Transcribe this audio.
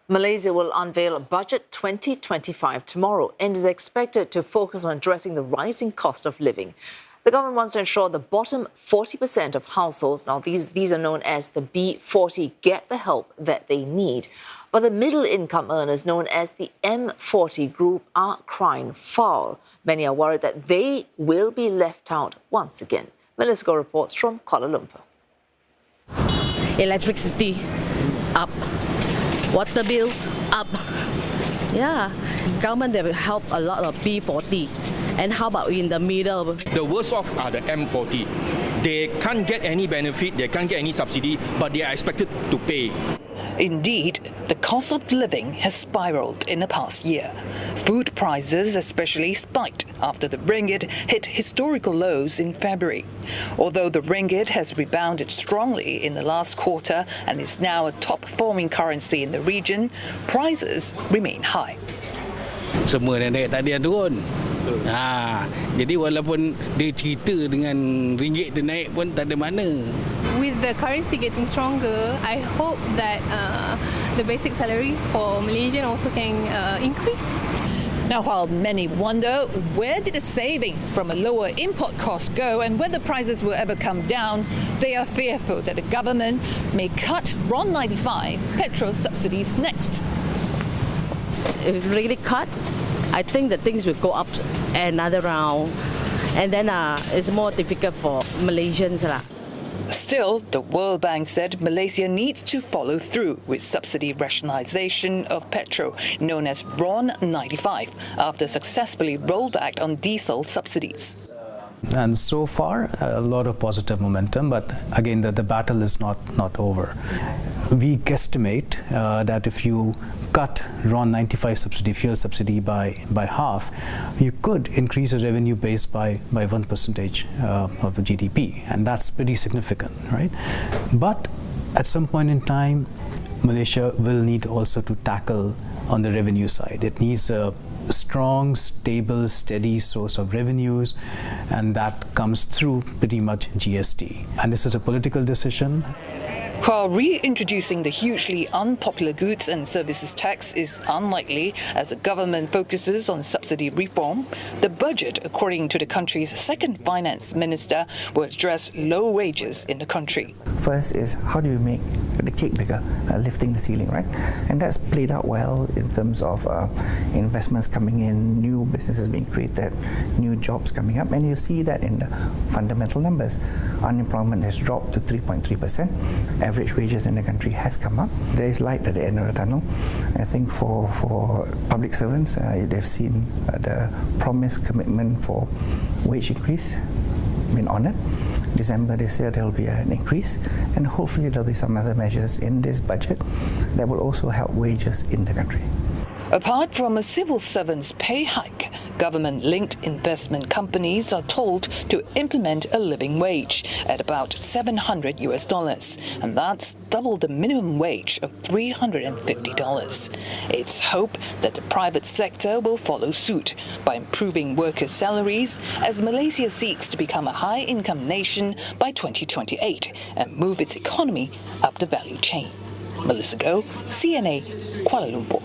Malaysia will unveil Budget 2025 tomorrow and is expected to focus on addressing the rising cost of living. The government wants to ensure the bottom 40% of households, now these are known as the B40, get the help that they need. But the middle income earners, known as the M40 group, are crying foul. Many are worried that they will be left out once again. Melissa Go reports from Kuala Lumpur. Electricity up, water bill up. Yeah, government they will help a lot of B40. And how about in the middle? The worst off are the M40. They can't get any benefit, they can't get any subsidy, but they are expected to pay. Indeed, the cost of living has spiraled in the past year. Food prices especially spiked after the ringgit hit historical lows in February. Although the ringgit has rebounded strongly in the last quarter and is now a top-performing currency in the region, prices remain high. Semua naik, tak ada yang turun. Jadi walaupun dia cerita dengan ringgit dia naik pun tak ada mana. With the currency getting stronger, I hope that the basic salary for Malaysian also can increase. Now, while many wonder where did the saving from a lower import cost go and whether prices will ever come down, they are fearful that the government may cut RON95 petrol subsidies next. If really cut, I think the things will go up another round, and then it's more difficult for Malaysians. Still, the World Bank said Malaysia needs to follow through with subsidy rationalisation of petrol, known as RON95, after successfully rolled back on diesel subsidies. And so far, a lot of positive momentum, but again, the battle is not over. We guesstimate that if you cut RON95 subsidy, fuel subsidy by half, you could increase the revenue base by 1% of the GDP, and that's pretty significant, right? But at some point in time, Malaysia will need also to tackle on the revenue side. It needs a strong, stable, steady source of revenues, and that comes through pretty much GST. And this is a political decision. While reintroducing the hugely unpopular goods and services tax is unlikely as the government focuses on subsidy reform, the budget, according to the country's second finance minister, will address low wages in the country. First is how do you make the cake bigger, lifting the ceiling, right? And that's played out well in terms of investments coming in, new businesses being created, new jobs coming up, and you see that in the fundamental numbers. Unemployment has dropped to 3.3%. Average wages in the country has come up. There is light at the end of the tunnel. I think for public servants, they've seen the promised commitment for wage increase been honoured. December this year there will be an increase, and hopefully there will be some other measures in this budget that will also help wages in the country. Apart from a civil servant's pay hike, government-linked investment companies are told to implement a living wage at about $700, and that's double the minimum wage of $350. It's hoped that the private sector will follow suit by improving workers' salaries as Malaysia seeks to become a high-income nation by 2028 and move its economy up the value chain. Melissa Go, CNA, Kuala Lumpur.